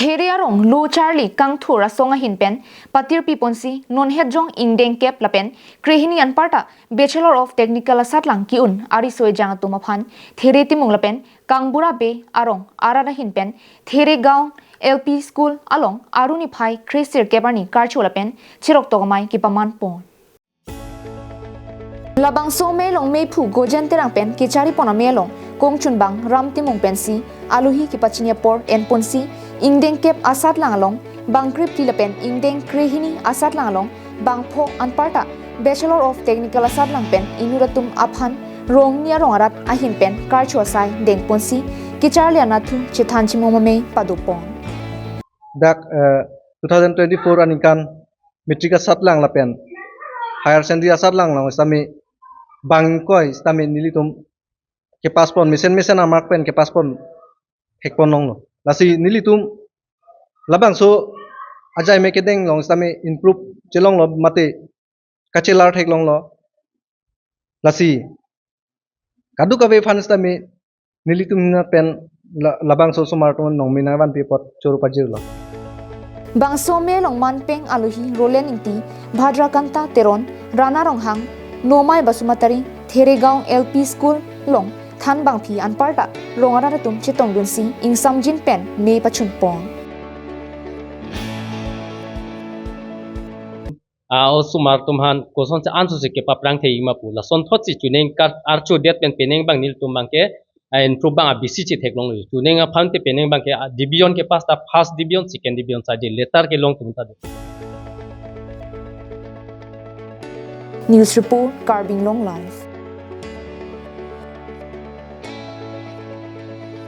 There arong Lu Charlie kang thura songa hinpen patir piponsi non hedjong Ingdeng kep lapen krehini anparta Bachelor of Technical asatlang kiun ariso-ejang atumaphan there timung lapen kang bura be arong arada hinpen there gaon LP school along aruni phai kresir kebarni karchu lapen chirok togamai kipaman pon labang so melong mephu gojen terang pen kichari pona melong kongchun bang ram timung pensi aluhi kipachinya por en ponsi Ingdeng kep asatlang along bang krip tilapen Ingdeng krehini asatlang along bang pho anparta Bachelor of Technical asatlang pen inuratum aphan rong nia rong arat ahin pen karchu asai deng ponsi kichar liana thu chithan chimomame padupon dak 2024 anikan metric asatlang lapen higher secondary asatlang lang stami bang koi stami nilitum ke paspon mesen amak pen ke paspon hekpon long lo lasi nilitum labang so ajai mekedeng long stami improve chelong lo mate kachelar thek long lo lasi kadu kabe fan stami nilitum na pen labang so somarton nong minawan pepot choru pajir lo bangso melong manpeng aluhi rolen inti bhadra kanta teron rana ronghang nomai basumatari theregaon LP school long than bangphi anparta rongara tum chitong dunsi ingsam jin pen me pachun pong sumar tumhan koson se ansu se ke paprang thei ma pula son thot si chuneng kar archo det pen peneng bang nil tum bang ke improve bang bc chi theklong lu chuneng phan te peneng bang ke division ke pasta first division second division sa de letter ke long tum ta news report Carbing Long Life